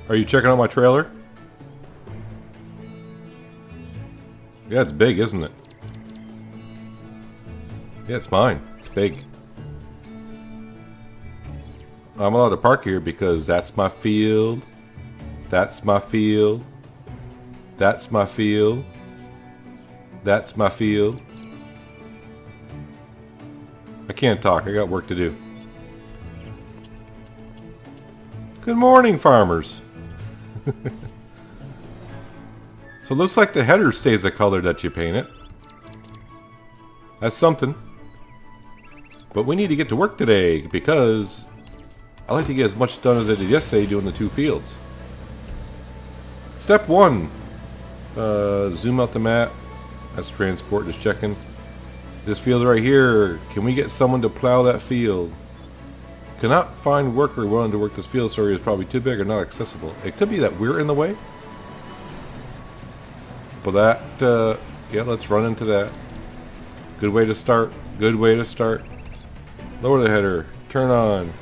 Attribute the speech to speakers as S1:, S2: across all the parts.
S1: Are you checking out my trailer? Yeah, it's big, isn't it? Yeah, it's mine. It's big. I'm allowed to park here because that's my field. That's my field. That's my field. That's my field. I can't talk. I got work to do. Good morning, farmers. So it looks like the header stays the color that you paint it. That's something. But we need to get to work today because I like to get as much done as I did yesterday doing the 2 fields. Step 1. Zoom out the map. That's transport, just checking. This field right here, can we get someone to plow that field? Cannot find worker willing to work this field. Sorry, is probably too big or not accessible. It could be that we're in the way. But that, yeah, let's run into that. Good way to start. Good way to start. Lower the header. Turn on.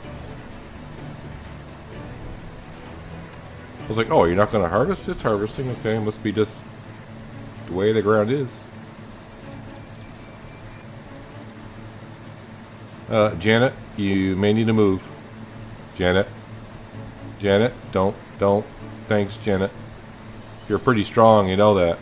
S1: I was like, oh, you're not going to harvest? It's harvesting. Okay, must be just the way the ground is. Janet, you may need to move. Janet. Janet, don't. Thanks, Janet. You're pretty strong, you know that.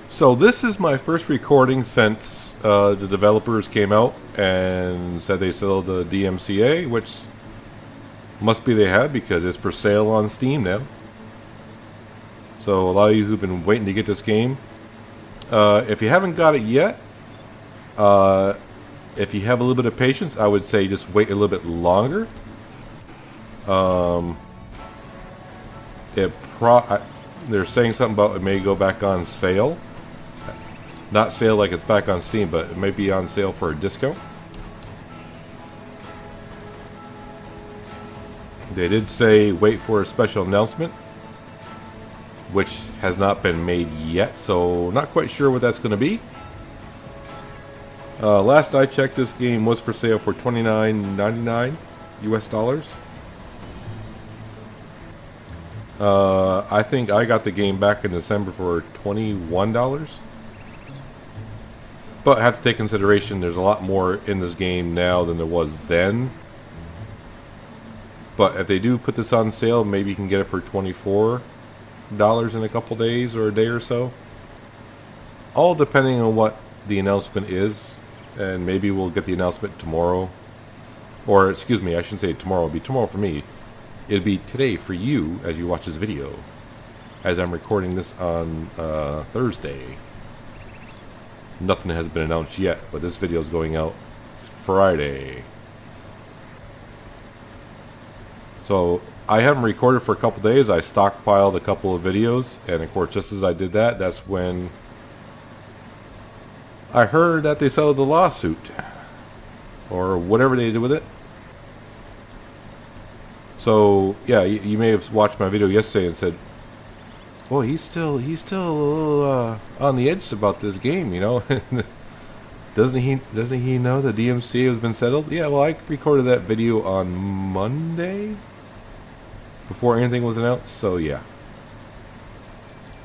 S1: So this is my first recording since the developers came out and said they settled the DMCA, which must be they have because it's for sale on Steam now. So a lot of you who've been waiting to get this game, if you haven't got it yet, if you have a little bit of patience, I would say just wait a little bit longer. They're saying something about it may go back on sale. Not sale like it's back on Steam, but it may be on sale for a discount. They did say wait for a special announcement, which has not been made yet, so not quite sure what that's going to be. Last I checked, this game was for sale for $29.99 US dollars. I think I got the game back in December for $21. But I have to take consideration there's a lot more in this game now than there was then. But if they do put this on sale, maybe you can get it for $24 in a couple days or a day or so. All depending on what the announcement is. And maybe we'll get the announcement tomorrow. Or, excuse me, I shouldn't say tomorrow. It'll be tomorrow for me. It'll be today for you as you watch this video. As I'm recording this on Thursday. Nothing has been announced yet, but this video is going out Friday. So I haven't recorded for a couple days. I stockpiled a couple of videos, and of course just as I did that, that's when I heard that they settled the lawsuit or whatever they did with it. So yeah, you may have watched my video yesterday and said, boy, he's still a little on the edge about this game, you know. Doesn't he know the DMCA has been settled? Yeah, well, I recorded that video on Monday before anything was announced, so yeah.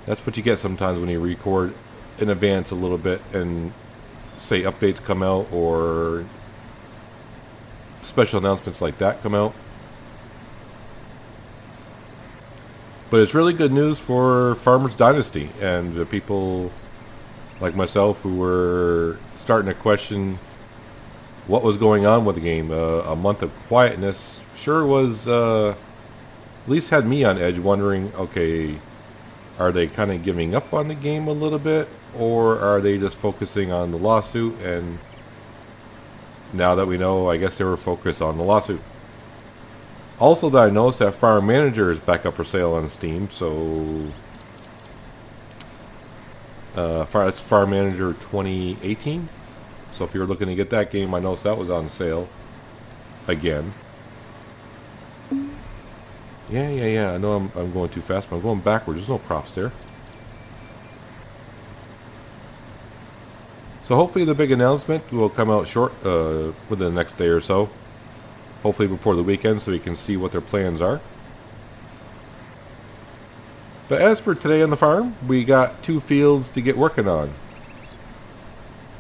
S1: That's what you get sometimes when you record in advance a little bit and say updates come out or special announcements like that come out. But it's really good news for Farmers Dynasty and the people like myself who were starting to question what was going on with the game. A month of quietness sure was, at least had me on edge wondering, okay, are they kind of giving up on the game a little bit? Or are they just focusing on the lawsuit? And now that we know, I guess they were focused on the lawsuit. Also, that I noticed that Farm Manager is back up for sale on Steam, so it's Farm Manager 2018. So if you're looking to get that game, I noticed that was on sale again. Yeah. I know I'm going too fast, but I'm going backwards. There's no props there. So hopefully the big announcement will come out short within the next day or so. hopefully before the weekend, so we can see what their plans are. But as for today on the farm, we got 2 fields to get working on.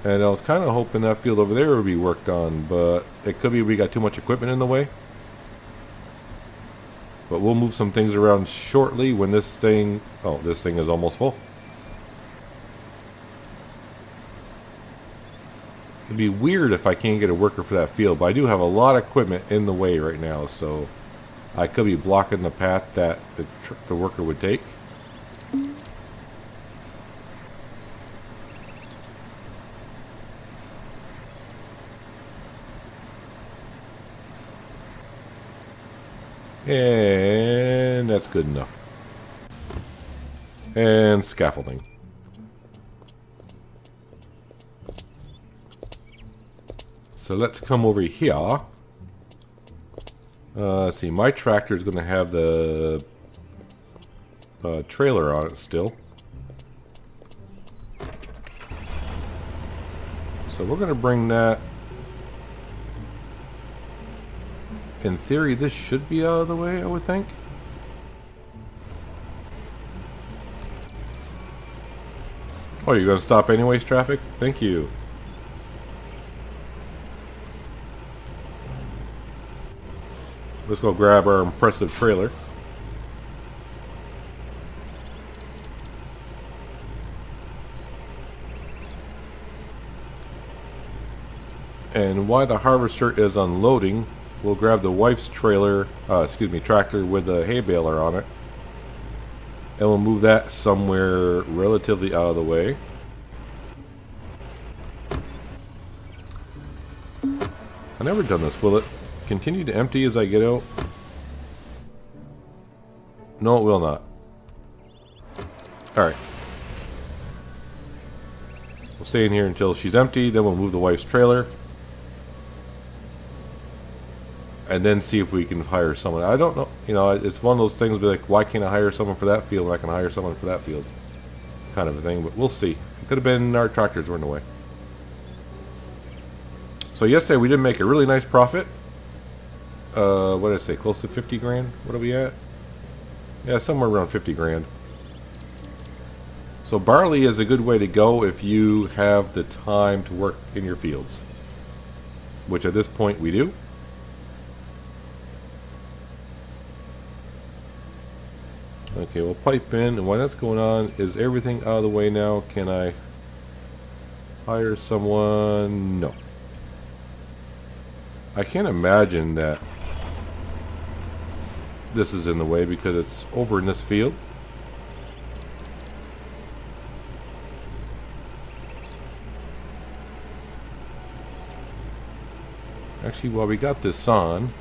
S1: And I was kind of hoping that field over there would be worked on, but it could be we got too much equipment in the way. But we'll move some things around shortly when this thing... Oh, this thing is almost full. It'd be weird if I can't get a worker for that field, but I do have a lot of equipment in the way right now, so I could be blocking the path that the worker would take. And that's good enough. And scaffolding. So let's come over here. Let's see, my tractor is going to have the trailer on it still. So we're going to bring that. In theory, this should be out of the way, I would think. Oh, you're going to stop anyways, traffic? Thank you. Let's go grab our impressive trailer. And while the harvester is unloading, we'll grab the wife's trailer, tractor with a hay baler on it. And we'll move that somewhere relatively out of the way. I've never done this. Will it continue to empty as I get out? No, it will not. Alright. We'll stay in here until she's empty, then we'll move the wife's trailer. And then see if we can hire someone. I don't know, you know, it's one of those things, be like, why can't I hire someone for that field when I can hire someone for that field? Kind of a thing, but we'll see. It could have been our tractors were in the way. So yesterday we did make a really nice profit. What did I say, close to 50 grand? What are we at? Yeah, somewhere around 50 grand. So barley is a good way to go if you have the time to work in your fields. Which at this point we do. Okay, we'll pipe in, and while that's going on, is everything out of the way now? Can I hire someone? No. I can't imagine that this is in the way because it's over in this field. Actually, while we got this on,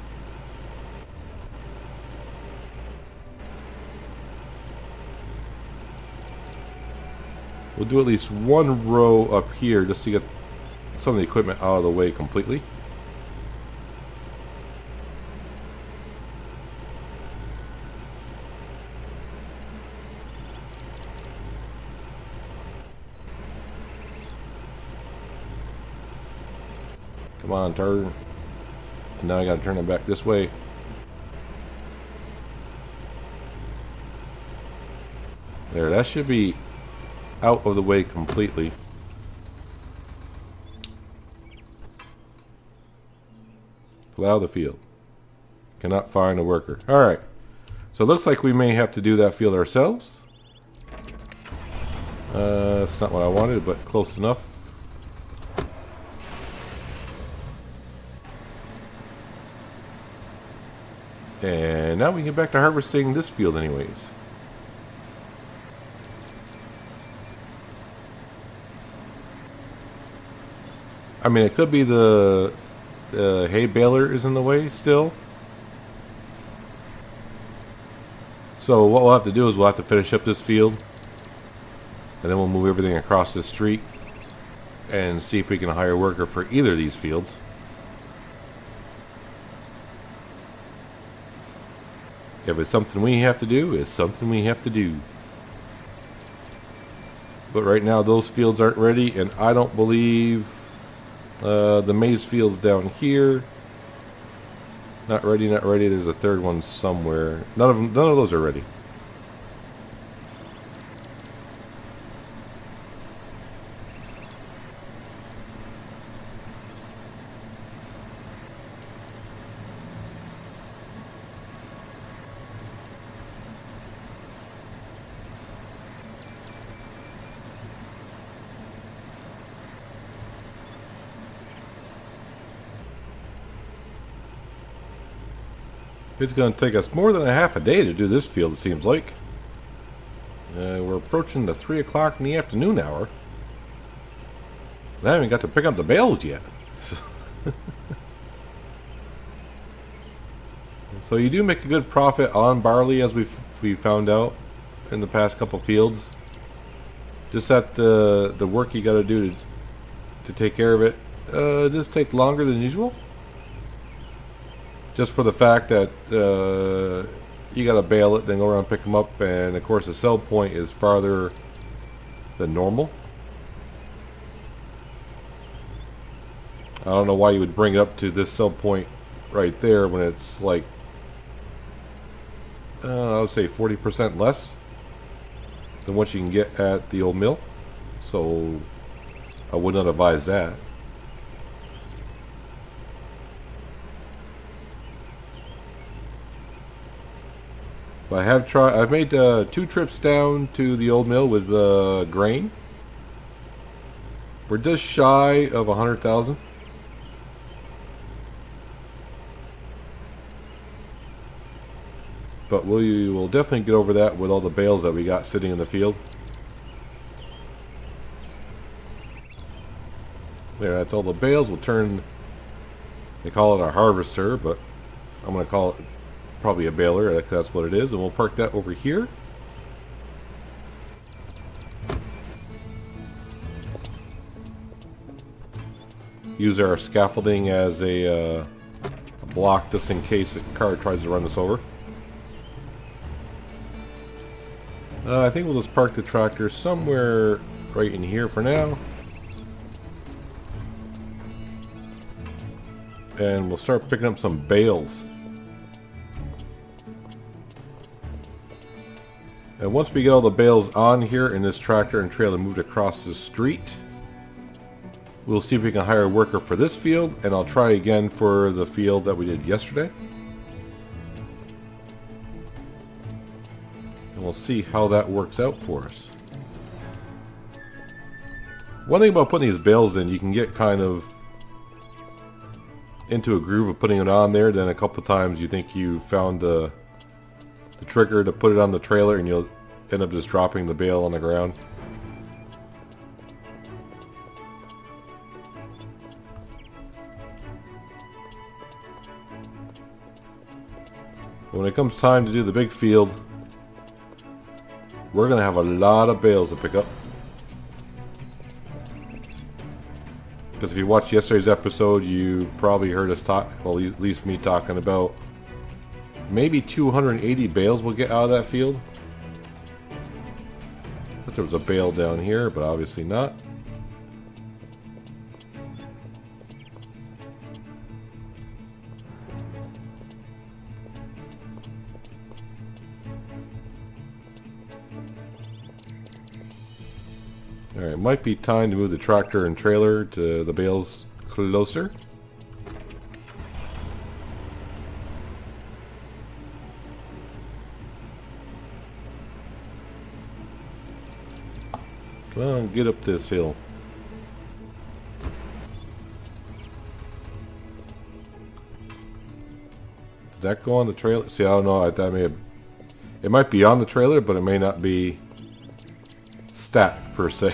S1: we'll do at least one row up here just to get some of the equipment out of the way completely. Come on, turn. And now I gotta turn it back this way. There, that should be out of the way completely. Plow the field. Cannot find a worker. Alright. So it looks like we may have to do that field ourselves. It's not what I wanted, but close enough. And now we can get back to harvesting this field anyways. I mean, it could be the hay baler is in the way still. So what we'll have to do is we'll have to finish up this field. And then we'll move everything across the street. And see if we can hire a worker for either of these fields. If it's something we have to do, it's something we have to do. But right now those fields aren't ready, and I don't believe the maize fields down here Not ready, not ready. There's a third one somewhere. None of those are ready. It's going to take us more than a half a day to do this field, it seems like. We're approaching the 3 o'clock in the afternoon hour. I haven't even got to pick up the bales yet. So you do make a good profit on barley, as we found out in the past couple fields. Just that the work you got to do to take care of it does take longer than usual. Just for the fact that you got to bale it, then go around and pick them up, and of course the sell point is farther than normal. I don't know why you would bring it up to this sell point right there when it's like, I would say 40% less than what you can get at the old mill. So I would not advise that. But I've made 2 trips down to the old mill with grain. We're just shy of 100,000. But we will definitely get over that with all the bales that we got sitting in the field. There, that's all the bales. We'll turn, they call it a harvester, but I'm going to call it probably a baler. That's what it is. And we'll park that over here. Use our scaffolding as a block just in case a car tries to run us over. I think we'll just park the tractor somewhere right in here for now. And we'll start picking up some bales. And once we get all the bales on here in this tractor and trailer moved across the street, we'll see if we can hire a worker for this field, and I'll try again for the field that we did yesterday. And we'll see how that works out for us. One thing about putting these bales in, you can get kind of into a groove of putting it on there. Then a couple times you think you found the trigger to put it on the trailer, and you'll end up just dropping the bale on the ground. When it comes time to do the big field, we're going to have a lot of bales to pick up. Because if you watched yesterday's episode, you probably heard us talk, well, at least me talking about maybe 280 bales we'll get out of that field. I thought there was a bale down here, but obviously not. Alright, it might be time to move the tractor and trailer to the bales closer. Come on, get up this hill. Did that go on the trailer? See, I don't know. That may have, it might be on the trailer, but it may not be stat per se.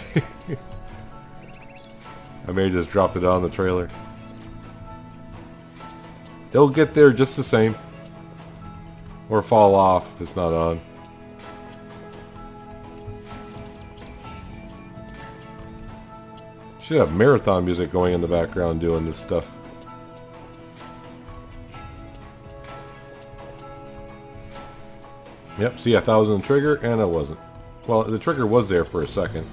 S1: I may have just dropped it on the trailer. It'll get there just the same, or fall off if it's not on. Should have marathon music going in the background doing this stuff. Yep, see, 1,000 trigger, and it wasn't. Well, the trigger was there for a second.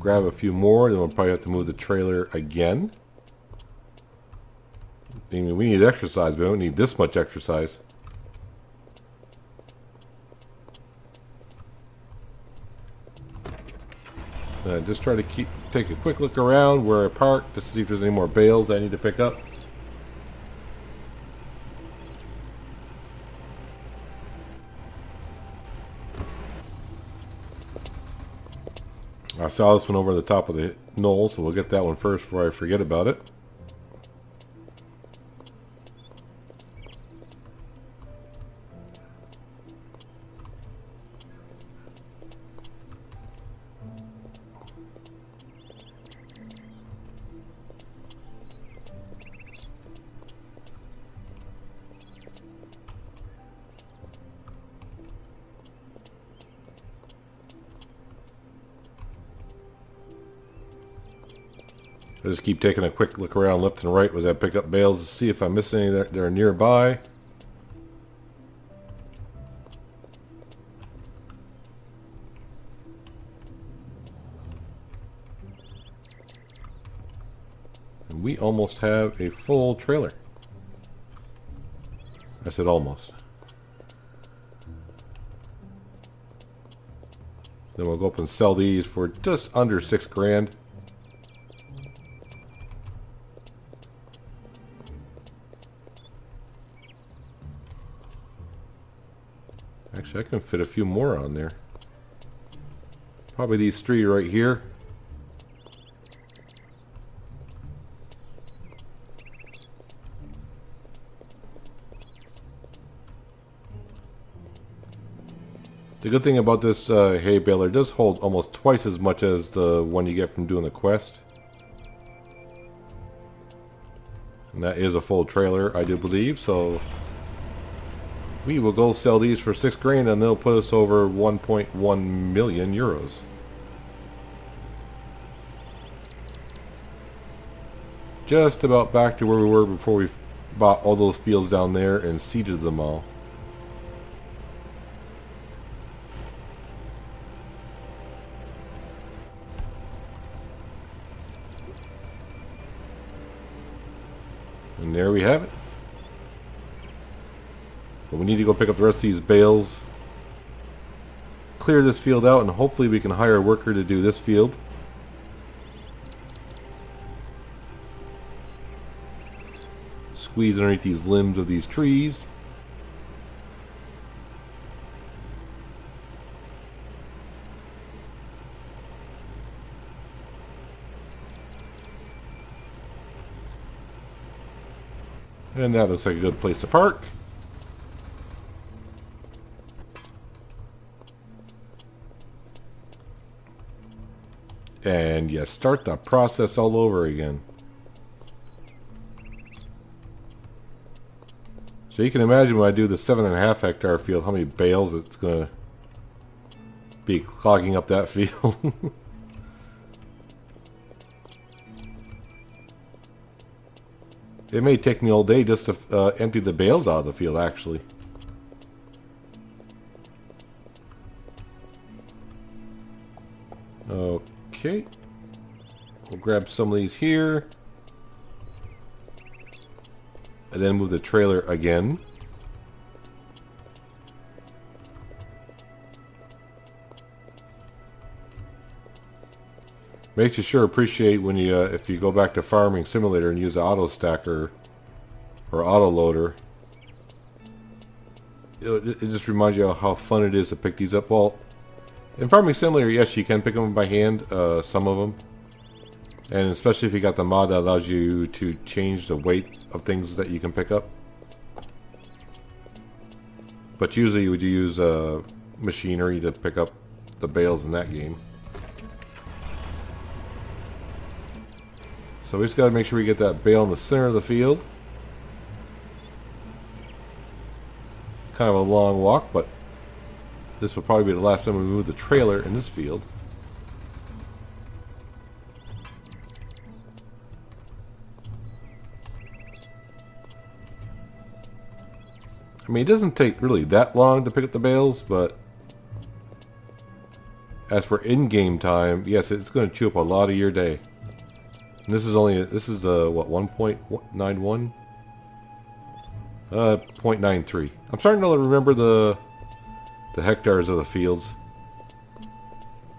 S1: grab a few more, then we'll probably have to move the trailer again. I mean, we need exercise, but we don't need this much exercise. Just try to take a quick look around where I parked to see if there's any more bales I need to pick up. I saw this one over the top of the knoll, so we'll get that one first before I forget about it. I just keep taking a quick look around left and right as I pick up bales to see if I miss any that are nearby. And we almost have a full trailer. I said almost. Then we'll go up and sell these for just under $6 grand. Actually, I can fit a few more on there. Probably these three right here. The good thing about this hay baler, it does hold almost twice as much as the one you get from doing the quest. And that is a full trailer, I do believe, so we will go sell these for $6 grand and they'll put us over 1.1 million euros. Just about back to where we were before we bought all those fields down there and seeded them all. And there we have it. But we need to go pick up the rest of these bales, clear this field out, and hopefully we can hire a worker to do this field. Squeeze underneath these limbs of these trees. And that looks like a good place to park. And you start the process all over again. So you can imagine when I do the 7.5 hectare field, how many bales it's going to be clogging up that field. It may take me all day just to empty the bales out of the field, actually. Okay. We'll grab some of these here. And then move the trailer again. Makes you sure appreciate when you if you go back to Farming Simulator and use the auto stacker or auto loader. It just reminds you how fun it is to pick these up. Well, in Farming Simulator, yes, you can pick them by hand, some of them. And especially if you got the mod that allows you to change the weight of things that you can pick up. But usually you would use machinery to pick up the bales in that game. So we just got to make sure we get that bale in the center of the field. Kind of a long walk, but this will probably be the last time we move the trailer in this field. I mean, it doesn't take really that long to pick up the bales, but As for in-game time, yes, it's going to chew up a lot of your day. And this is what, 1.91? 0.93. I'm starting to remember the hectares of the fields.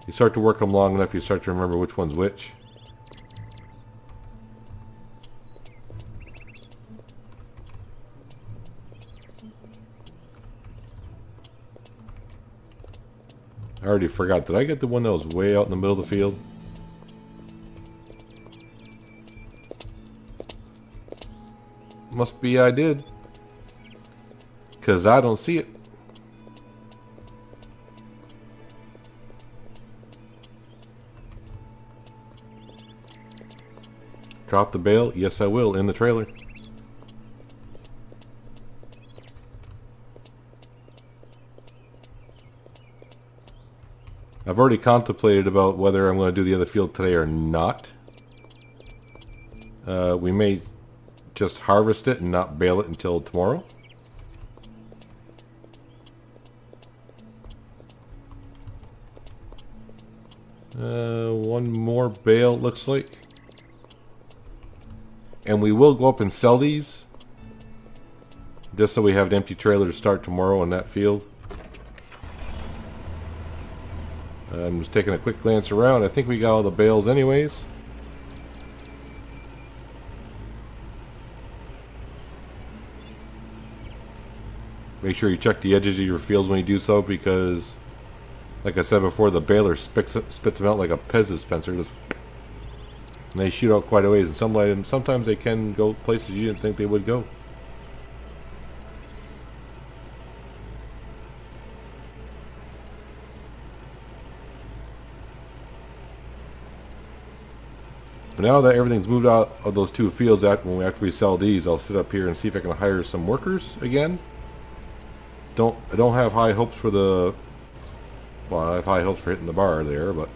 S1: You start to work them long enough, you start to remember which one's which. I already forgot. Did I get the one that was way out in the middle of the field? Must be I did. 'Cause I don't see it. Drop the bale? Yes, I will, in the trailer. I've already contemplated about whether I'm going to do the other field today or not. We may just harvest it and not bale it until tomorrow. One more bale, looks like. And we will go up and sell these, just so we have an empty trailer to start tomorrow in that field. I'm just taking a quick glance around. I think we got all the bales anyways. Make sure you check the edges of your fields when you do so, because like I said before, the baler spits them out like a Pez dispenser. Just, and they shoot out quite a ways, and sometimes they can go places you didn't think they would go. But now that everything's moved out of those two fields, after we sell these, I'll sit up here and see if I can hire some workers again. I don't have high hopes for well, I have high hopes for hitting the bar there, but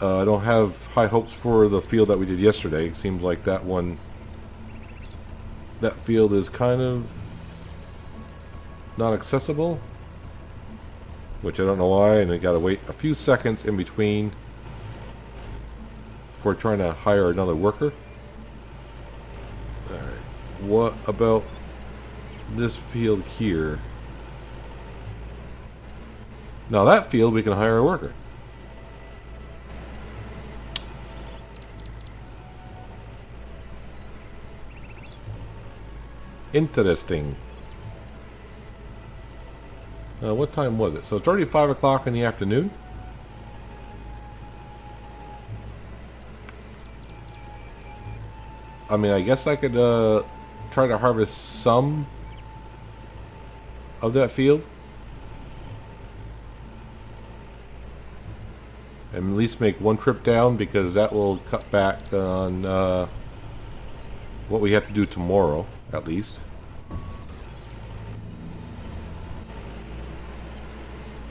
S1: I don't have high hopes for the field that we did yesterday. It seems like that field is kind of not accessible, which I don't know why, and I gotta wait a few seconds in between before trying to hire another worker. Alright, what about this field here? Now that field we can hire a worker. Interesting. What time was it? So it's already 5 o'clock in the afternoon. I mean, I guess I could try to harvest some of that field. And at least make one trip down, because that will cut back on what we have to do tomorrow, at least.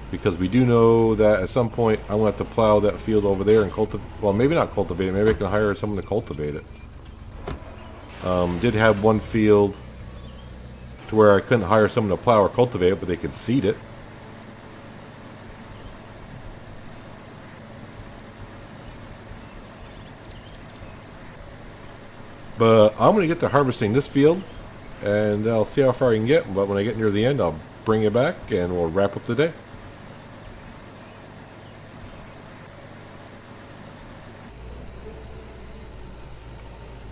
S1: Because we do know that at some point I'm going to have to plow that field over there and cultivate. Well, maybe not cultivate it. Maybe I can hire someone to cultivate it. Did have one field to where I couldn't hire someone to plow or cultivate it, but they could seed it. But I'm going to get to harvesting this field, and I'll see how far I can get. But when I get near the end, I'll bring it back, and we'll wrap up the day.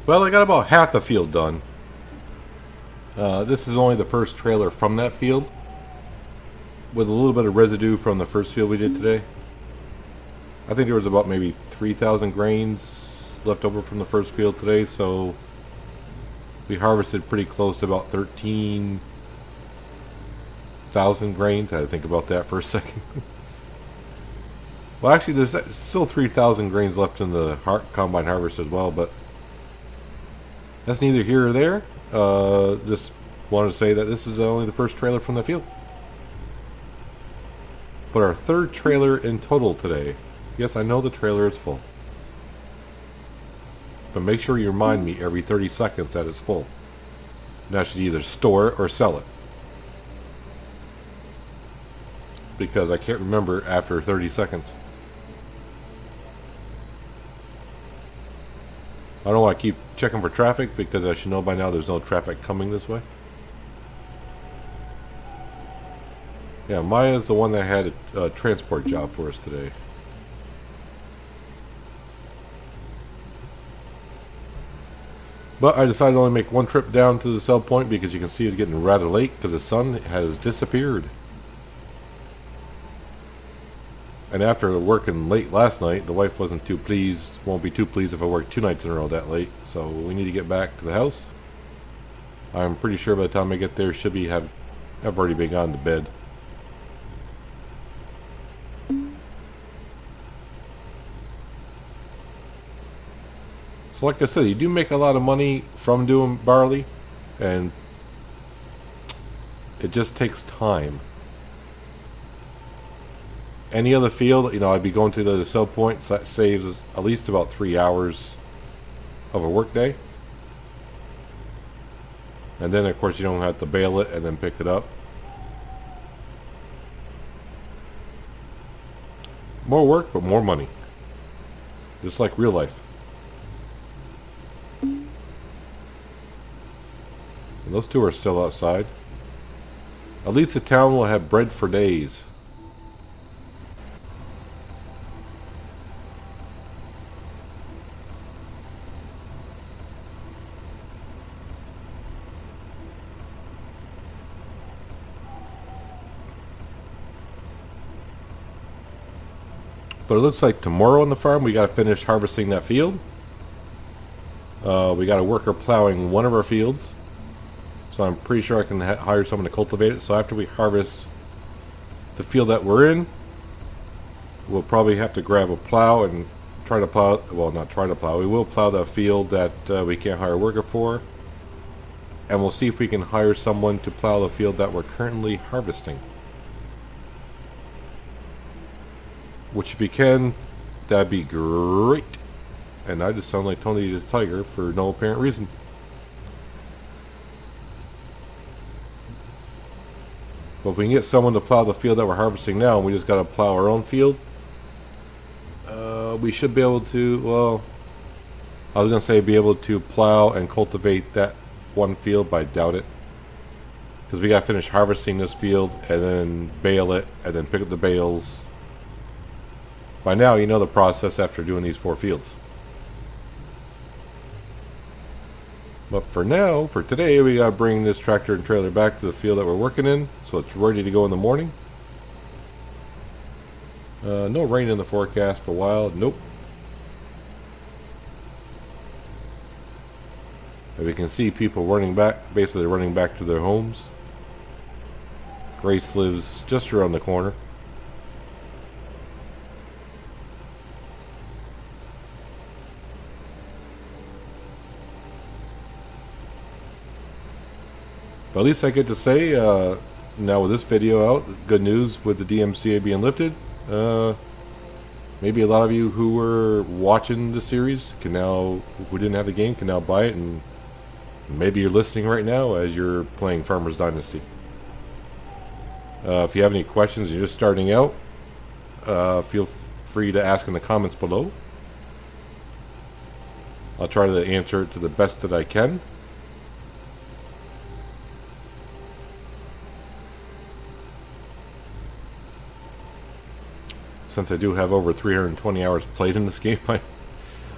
S1: Well, I got about half the field done. This is only the first trailer from that field, with a little bit of residue from the first field we did today. I think there was about maybe 3,000 grains left over from the first field today, so we harvested pretty close to about 13,000 grains. I had to think about that for a second. Well, actually, there's still 3,000 grains left in the combine harvest as well, but that's neither here or there. Just wanted to say that this is only the first trailer from the field. But our third trailer in total today. Yes, I know the trailer is full. But make sure you remind me every 30 seconds that it's full. And I should either store it or sell it. because I can't remember after 30 seconds. I don't know why I keep checking for traffic, because I should know by now there's no traffic coming this way. Yeah, Maya's the one that had a transport job for us today. But I decided to only make one trip down to the sell point because you can see it's getting rather late because the sun has disappeared. And after working late last night, the wife won't be too pleased if I work 2 nights in a row that late. So we need to get back to the house. I'm pretty sure by the time I get there, should have already been gone to bed. So like I said, you do make a lot of money from doing barley, and it just takes time. Any other field, I'd be going to the sell point, so that saves at least about 3 hours of a work day. And then of course you don't have to bale it and then pick it up. More work, but more money. Just like real life. And those two are still outside. At least the town will have bread for days. But it looks like tomorrow on the farm we got to finish harvesting that field. We got a worker plowing one of our fields. So I'm pretty sure I can hire someone to cultivate it. So after we harvest the field that we're in, we'll probably have to grab a plow and try to plow, well, not try to plow, we will plow the field that we can't hire a worker for. And we'll see if we can hire someone to plow the field that we're currently harvesting. Which if you can, that'd be great. And I just sound like Tony the Tiger for no apparent reason. But if we can get someone to plow the field that we're harvesting now, and we just got to plow our own field, we should be able to, well, I was going to say be able to plow and cultivate that one field, but I doubt it. Because we got to finish harvesting this field, and then bale it, and then pick up the bales. By now, you know the process after doing these 4 fields. But for now, for today, we gotta bring this tractor and trailer back to the field that we're working in, so it's ready to go in the morning. No rain in the forecast for a while. Nope. And we can see people running back, basically running back to their homes. Grace lives just around the corner. But at least I get to say, now with this video out, good news with the DMCA being lifted. Maybe a lot of you who were watching the series can now, who didn't have the game, can now buy it, and maybe you're listening right now as you're playing Farmers Dynasty. If you have any questions, you're just starting out, feel free to ask in the comments below. I'll try to answer it to the best that I can. Since I do have over 320 hours played in this game,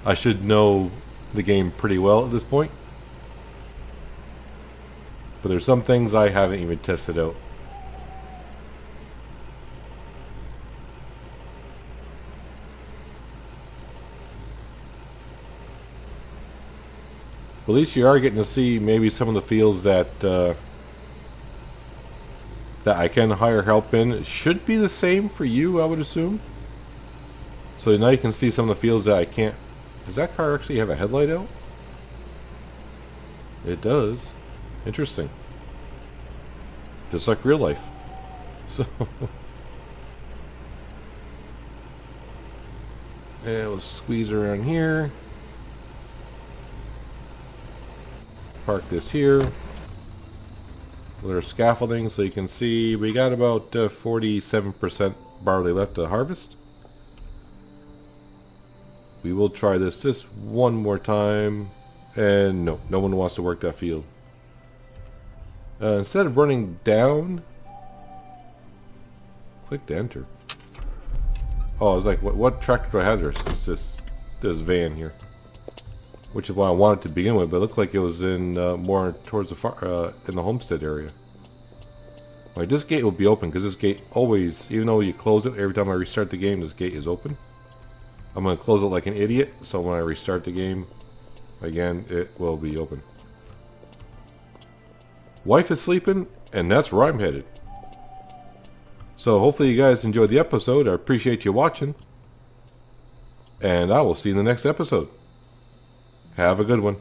S1: I should know the game pretty well at this point. But there's some things I haven't even tested out. At least you are getting to see maybe some of the fields that that I can hire help in. It should be the same for you, I would assume. So now you can see some of the fields that I can't. Does that car actually have a headlight out? It does. Interesting. Just like real life. So and let's squeeze around here. Park this here. There's scaffolding, so you can see we got about 47% barley left to harvest. We will try this just one more time. And no one wants to work that field. Instead of running down, click to enter. Oh, I was like, what tractor do I have there? It's this van here, which is what I wanted to begin with, but it looked like it was in more towards the in the homestead area. Like, this gate will be open because this gate always, even though you close it every time I restart the game, this gate is open. I'm gonna close it like an idiot, so when I restart the game again, it will be open. Wife is sleeping, and that's where I'm headed. So hopefully you guys enjoyed the episode. I appreciate you watching. And I will see you in the next episode. Have a good one.